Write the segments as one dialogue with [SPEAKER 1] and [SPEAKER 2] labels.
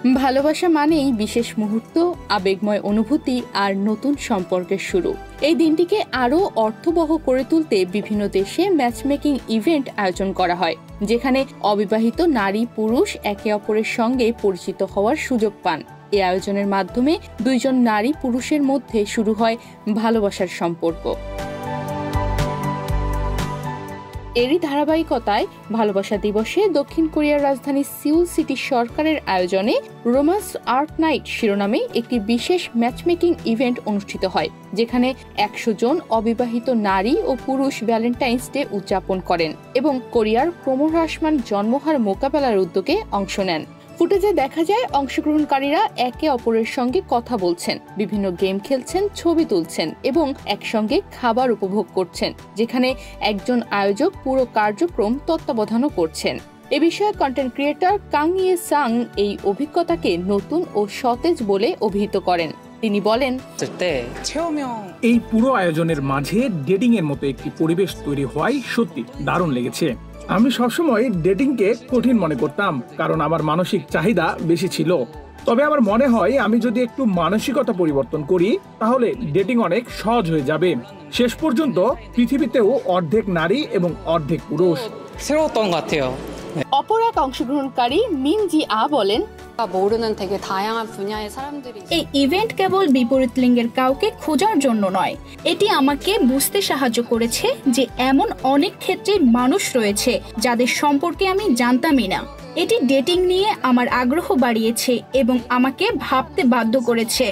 [SPEAKER 1] ভালোবাসা মানেই বিশেষ মুহূর্ত, আবেগময় অনুভূতি আর নতুন সম্পর্কের শুরু। এই দিনটিকে আরও অর্থবহ করে তুলতে বিভিন্ন দেশে ম্যাচমেকিং ইভেন্ট আয়োজন করা হয়, যেখানে অবিবাহিত নারী পুরুষ একে অপরের সঙ্গে পরিচিত হওয়ার সুযোগ পান। এই আয়োজনের মাধ্যমে দুইজন নারী পুরুষের মধ্যে শুরু হয় ভালোবাসার সম্পর্ক। এরই ধারাবাহিকতায় ভালোবাসা দিবসে দক্ষিণ কোরিয়ার রাজধানী সিউল সিটি সরকারের আয়োজনে রোমান্স আর্ট নাইট শিরোনামে একটি বিশেষ ম্যাচমেকিং ইভেন্ট অনুষ্ঠিত হয়, যেখানে 100 জন অবিবাহিত নারী ও পুরুষ ভ্যালেন্টাইন্স ডে উদযাপন করেন এবং কোরিয়ার ক্রমহ্রাসমান জন্মহার মোকাবেলার উদ্যোগে অংশ নেন। ফুটেজে দেখা যায় অংশগ্রহণকারীরা একে অপরের সঙ্গে কথা বলছেন, বিভিন্ন গেম খেলছেন, ছবি তুলছেন এবং একসঙ্গে খাবার উপভোগ করছেন, যেখানে একজন আয়োজক পুরো কার্যক্রম তত্ত্বাবধানও করছেন। এ বিষয়ে কন্টেন্ট ক্রিয়েটর কাং ইয়ে সাং এই অভিজ্ঞতাকে নতুন ও সতেজ বলে অভিহিত করেন। তিনি বলেন,
[SPEAKER 2] এই পুরো আয়োজনের মাঝে ডেটিং এর মতো একটি পরিবেশ তৈরি হওয়াই সত্যি দারুণ লেগেছে। আমি সবসময় ডেটিংকে কঠিন মনে করতাম, কারণ আমার মানসিক চাহিদা বেশি ছিল। তবে আমার মনে হয় আমি যদি একটু মানসিকতা পরিবর্তন করি, তাহলে ডেটিং অনেক সহজ হয়ে যাবে। শেষ পর্যন্ত পৃথিবীতেও অর্ধেক নারী এবং অর্ধেক পুরুষ।
[SPEAKER 1] অপর এক অংশগ্রহণকারী মিন জি আ বলেন,
[SPEAKER 3] এই ইভেন্ট কেবল বিপরীত লিঙ্গের কাউকে খোঁজার জন্য নয়, এটি আমাকে বুঝতে সাহায্য করেছে যে এমন অনেক ক্ষেত্রে মানুষ রয়েছে যাদের সম্পর্কে আমি জানতামই না। এটি ডেটিং নিয়ে আমার আগ্রহ বাড়িয়েছে এবং আমাকে ভাবতে বাধ্য করেছে।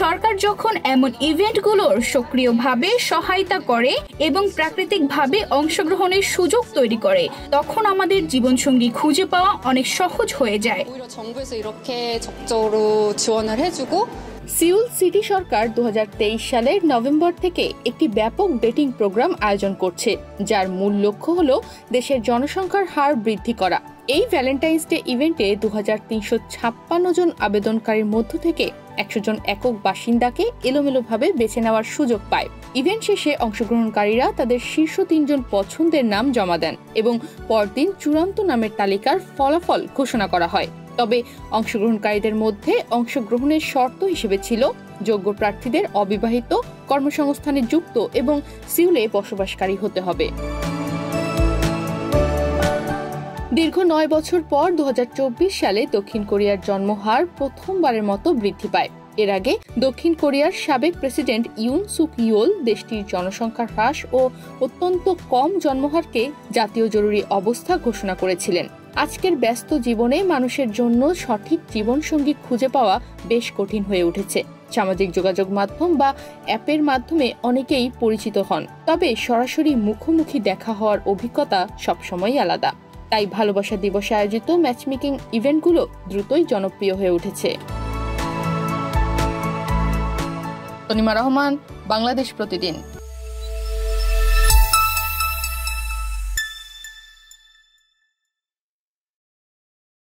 [SPEAKER 3] সরকার যখন এমন ইভেন্টগুলোর সক্রিয়ভাবে সহায়তা করে এবং প্রাকৃতিকভাবে অংশগ্রহণের সুযোগ তৈরি করে, তখন আমাদের জীবনসঙ্গী খুঁজে পাওয়া অনেক সহজ হয়ে যায়।
[SPEAKER 1] সিউল সিটি সরকার 2023 সালের নভেম্বর থেকে একটি ব্যাপক ডেটিং প্রোগ্রাম আয়োজন করছে, যার মূল লক্ষ্য হল দেশের জনসংখ্যার হার বৃদ্ধি করা। এই ভ্যালেন্টাইন্স ডে ইভেন্টে 2356 জন আবেদনকারীর মধ্য থেকে 100 জন একক বাসিন্দাকে এলোমেলোভাবে বেছে নেওয়ার সুযোগ পায়। ইভেন্ট শেষে অংশগ্রহণকারীরা তাদের শীর্ষ 3 জন পছন্দের নাম জমা দেন এবং পরদিন চূড়ান্ত নামের তালিকার ফলাফল ঘোষণা করা হয়। তবে অংশগ্রহণকারীদের মধ্যে অংশগ্রহণের শর্ত হিসেবে ছিল যোগ্য প্রার্থীদের অবিবাহিত, কর্মসংস্থানে যুক্ত এবং সিউলে বসবাসকারী হতে হবে। দীর্ঘ 9 বছর পর 2024 সালে দক্ষিণ কোরিয়ার জন্মহার প্রথমবারের মতো বৃদ্ধি পায়। এর আগে দক্ষিণ কোরিয়ার সাবেক প্রেসিডেন্ট ইউন সুক ইয়োল দেশটির জনসংখ্যা হ্রাস ও অত্যন্ত কম জন্মহারকে জাতীয় জরুরি অবস্থা ঘোষণা করেছিলেন। আজকের ব্যস্ত জীবনে মানুষের জন্য সঠিক জীবনসঙ্গী খুঁজে পাওয়া বেশ কঠিন হয়ে উঠেছে। সামাজিক যোগাযোগ মাধ্যম বা অ্যাপের মাধ্যমে অনেকেই পরিচিত হন, তবে সরাসরি মুখোমুখি দেখা হওয়ার অভিজ্ঞতা সবসময় আলাদা। তাই ভালোবাসা দিবসে আয়োজিত ম্যাচমেকিং ইভেন্টগুলো দ্রুতই জনপ্রিয় হয়ে উঠেছে। তনিমা রহমান, বাংলাদেশ প্রতিদিন।